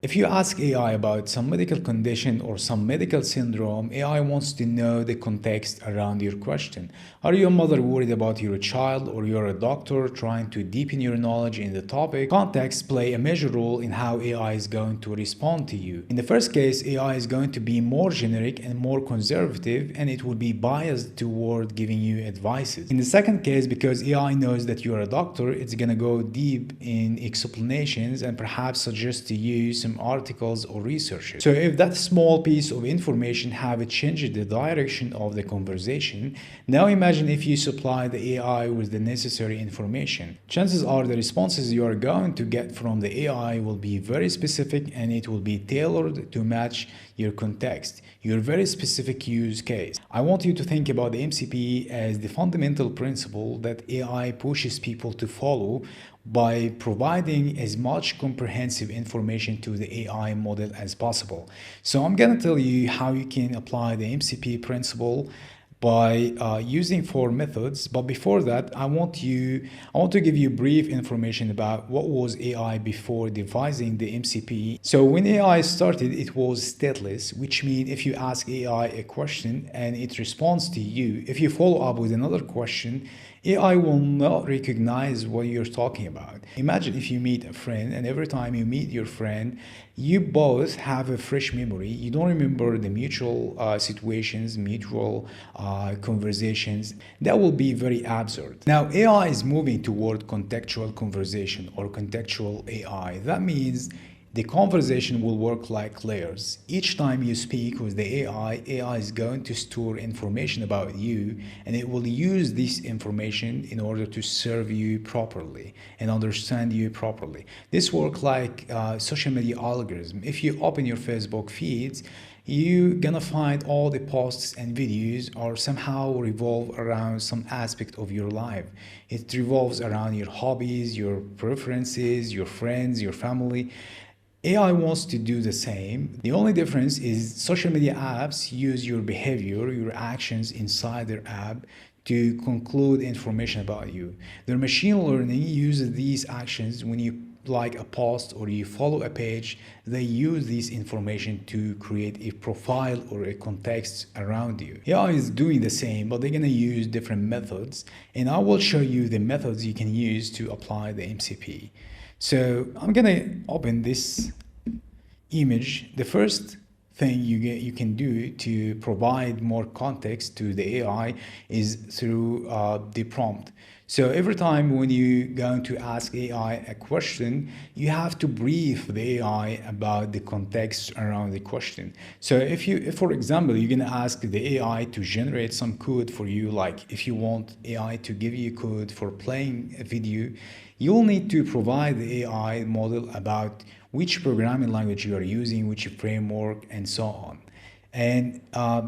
If you ask AI about some medical condition or some medical syndrome, AI wants to know the context around your question. Are you a mother worried about your child, or you're a doctor trying to deepen your knowledge in the topic? Context play a major role in how AI is going to respond to you. In the first case, AI is going to be more generic and more conservative, and it will be biased toward giving you advices. In the second case, because AI knows that you're a doctor, it's going to go deep in explanations and perhaps suggest to you some articles or research. So if that small piece of information have changed the direction of the conversation, now imagine if you supply the AI with the necessary information. Chances are the responses you are going to get from the AI will be very specific, and it will be tailored to match your context, your very specific use case. I want you to think about the MCP as the fundamental principle that AI pushes people to follow by providing as much comprehensive information to the AI model as possible. So I'm going to tell you how you can apply the MCP principle by using 4 methods. But before that, I want to give you brief information about what was AI before devising the MCP. So when AI started, it was stateless, which means if you ask AI a question and it responds to you, if you follow up with another question, AI will not recognize what you're talking about. Imagine if you meet a friend, and every time you meet your friend, you both have a fresh memory. You don't remember the mutual situations, mutual conversations. That will be very absurd. Now, AI is moving toward contextual conversation or contextual AI. That means the conversation will work like layers. Each time you speak with the AI is going to store information about you, and it will use this information in order to serve you properly and understand you properly. This works like social media algorithm. If you open your Facebook feeds, you're gonna find all the posts and videos are somehow revolve around some aspect of your life. It revolves around your hobbies, your preferences, your friends, your family. AI wants to do the same. The only difference is social media apps use your behavior, your actions inside their app to conclude information about you. Their machine learning uses these actions when you like a post or you follow a page. They use this information to create a profile or a context around you. AI is doing the same, but they're going to use different methods, and I will show you the methods you can use to apply the MCP. So I'm gonna open this image. The first thing you can do to provide more context to the AI is through the prompt. So every time when you're going to ask AI a question, you have to brief the AI about the context around the question. So if for example, you're going to ask the AI to generate some code for you, like if you want AI to give you code for playing a video, you'll need to provide the AI model about which programming language you are using, which framework, and so on. And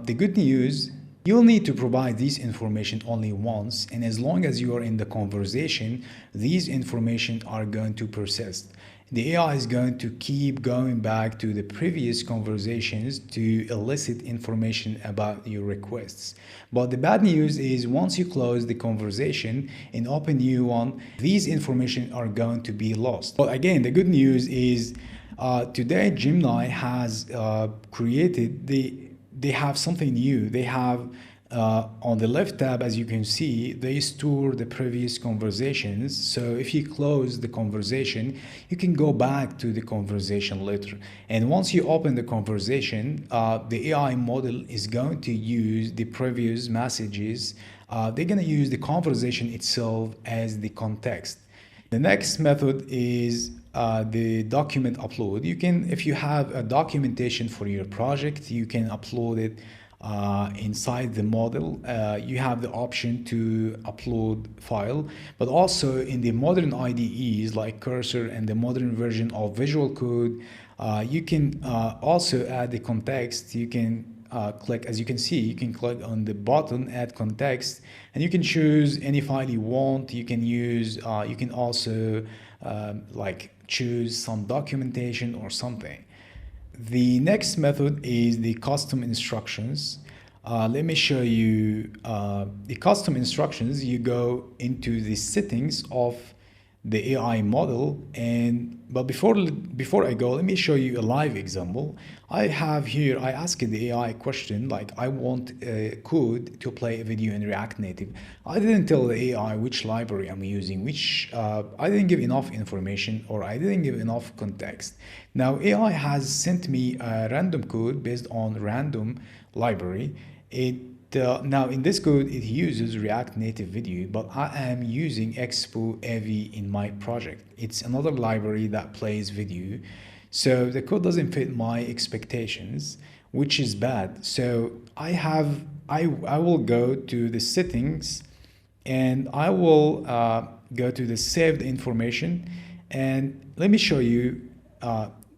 the good news, you'll need to provide this information only once, and as long as you are in the conversation, these information are going to persist. The AI is going to keep going back to the previous conversations to elicit information about your requests. But the bad news is once you close the conversation and open new one, these information are going to be lost. But again, the good news is today Gemini has created they have something new. They have on the left tab, as you can see, they store the previous conversations. So if you close the conversation, you can go back to the conversation later. And once you open the conversation, the AI model is going to use the previous messages. They're going to use the conversation itself as the context. The next method is the document upload. You can, if you have a documentation for your project, you can upload it inside the model. You have the option to upload file, but also in the modern IDEs like Cursor and the modern version of Visual Code, you can also add the context. You can click, as you can see, you can click on the button add context, and you can choose any file you want. You can use you can also like choose some documentation or something. The next method is the custom instructions. Let me show you the custom instructions. You go into the settings of the AI model. But before I go, let me show you a live example. I have here, I asked the AI question like, I want code to play a video in React Native. I didn't tell the AI which library I'm using, which I didn't give enough information, or I didn't give enough context. Now AI has sent me a random code based on random library. Now in this code it uses React Native Video, but I am using Expo AV in my project. It's another library that plays video, so the code doesn't fit my expectations, which is bad. So I will go to the settings, and I will go to the saved information, and let me show you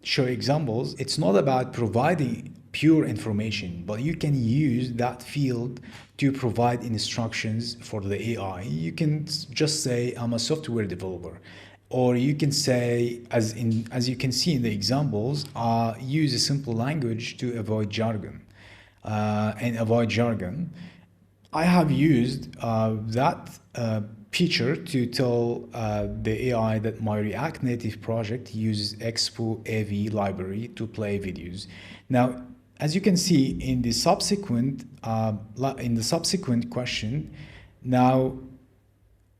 show examples. It's not about providing pure information, but you can use that field to provide instructions for the AI. You can just say, I'm a software developer. Or you can say, as you can see in the examples, use a simple language to avoid jargon. I have used that feature to tell the AI that my React Native project uses Expo AV library to play videos. Now, as you can see in the subsequent question, now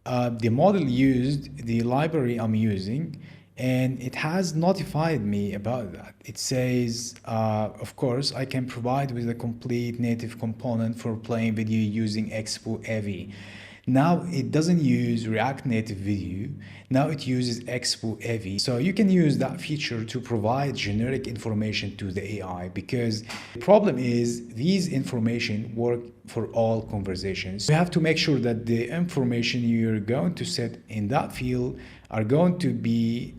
the model used the library I'm using, and it has notified me about that. It says, of course, I can provide with a complete native component for playing video using Expo AV. Now it doesn't use React Native Video. Now it uses Expo AV. So you can use that feature to provide generic information to the AI, because the problem is these information work for all conversations. You have to make sure that the information you're going to set in that field are going to be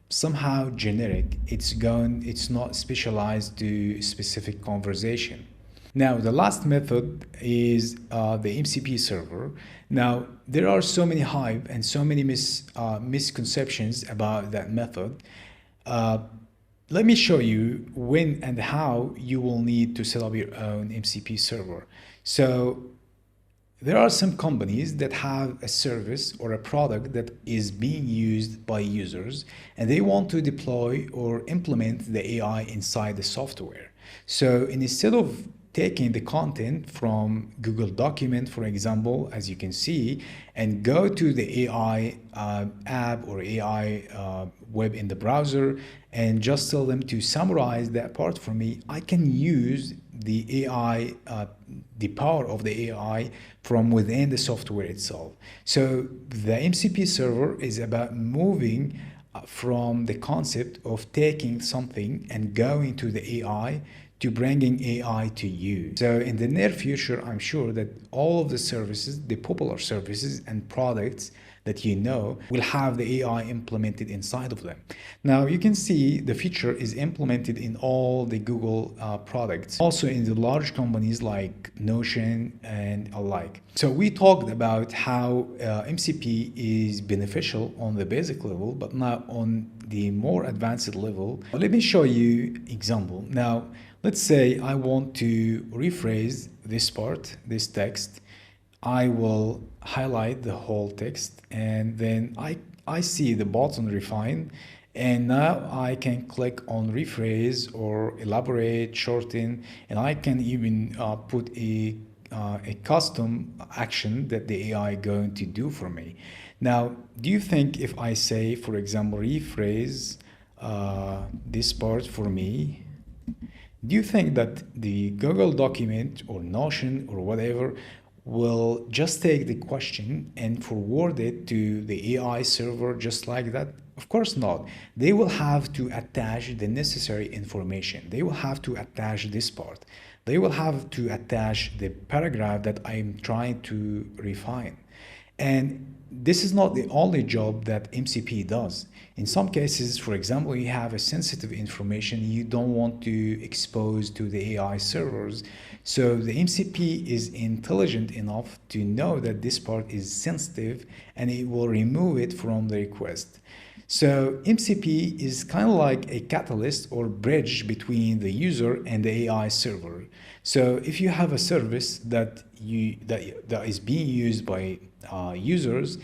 somehow generic. It's not specialized to specific conversation. Now, the last method is the MCP server. Now, there are so many hype and so many misconceptions about that method. Let me show you when and how you will need to set up your own MCP server. So, there are some companies that have a service or a product that is being used by users, and they want to deploy or implement the AI inside the software. So instead of taking the content from Google document, for example, as you can see, and go to the AI app or AI web in the browser and just tell them to summarize that part for me, I can use the AI, the power of the AI from within the software itself. So the MCP server is about moving from the concept of taking something and going to the AI to bringing AI to you. So in the near future, I'm sure that all of the services, the popular services and products that you know, will have the AI implemented inside of them. Now you can see the feature is implemented in all the Google products, also in the large companies like Notion and alike. So we talked about how MCP is beneficial on the basic level, but now on the more advanced level. Let me show you example. Now, let's say I want to rephrase this part, this text. I will highlight the whole text, and then I see the button refine, and now I can click on rephrase or elaborate, shorten, and I can even put a custom action that the AI is going to do for me. Now, do you think if I say, for example, rephrase this part for me, do you think that the Google document or Notion or whatever will just take the question and forward it to the AI server just like that? Of course not. They will have to attach the necessary information. They will have to attach this part. They will have to attach the paragraph that I'm trying to refine. And this is not the only job that MCP does. In some cases, for example, you have a sensitive information you don't want to expose to the AI servers. So the MCP is intelligent enough to know that this part is sensitive, and it will remove it from the request. So MCP is kind of like a catalyst or bridge between the user and the AI server. So if you have a service that is being used by users,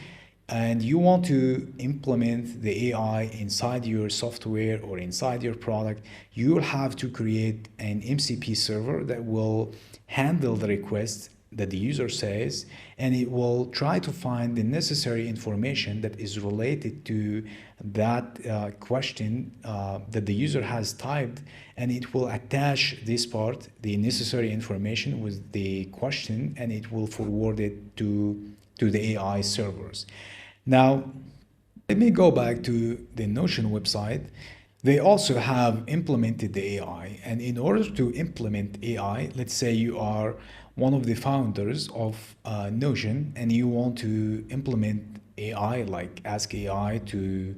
and you want to implement the AI inside your software or inside your product, you will have to create an MCP server that will handle the request that the user says, and it will try to find the necessary information that is related to that question that the user has typed, and it will attach this part, the necessary information, with the question, and it will forward it to the AI servers. Now, let me go back to the Notion website. They also have implemented the AI. And in order to implement AI, let's say you are one of the founders of Notion and you want to implement AI, like ask AI to,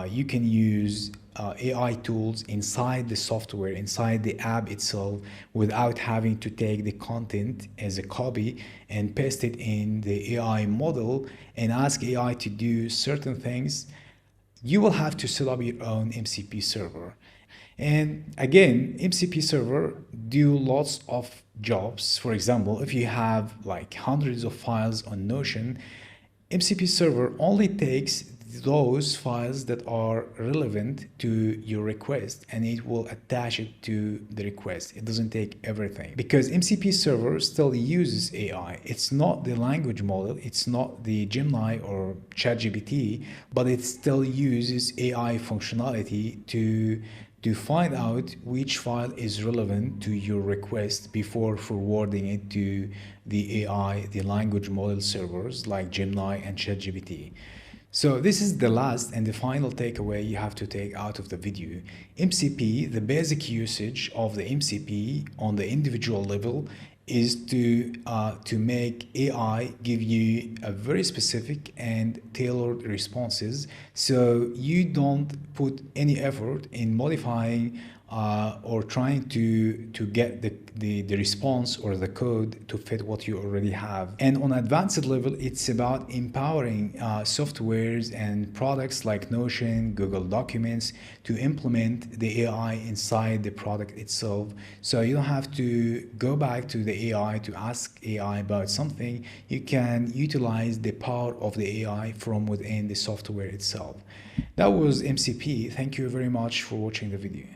you can use AI tools inside the software, inside the app itself, without having to take the content as a copy and paste it in the AI model and ask AI to do certain things. You will have to set up your own MCP server. And again, MCP server do lots of jobs. For example, if you have like hundreds of files on Notion, MCP server only takes those files that are relevant to your request, and it will attach it to the request. It doesn't take everything because MCP server still uses AI. It's not the language model, it's not the Gemini or ChatGPT, but it still uses AI functionality to find out which file is relevant to your request before forwarding it to the AI, the language model servers like Gemini and ChatGPT. So this is the last and the final takeaway you have to take out of the video. MCP, the basic usage of the MCP on the individual level is to make AI give you a very specific and tailored responses, so you don't put any effort in modifying or trying to get the response or the code to fit what you already have. And on advanced level, it's about empowering softwares and products like Notion, Google Documents to implement the AI inside the product itself. So you don't have to go back to the AI to ask AI about something. You can utilize the power of the AI from within the software itself. That was MCP. Thank you very much for watching the video.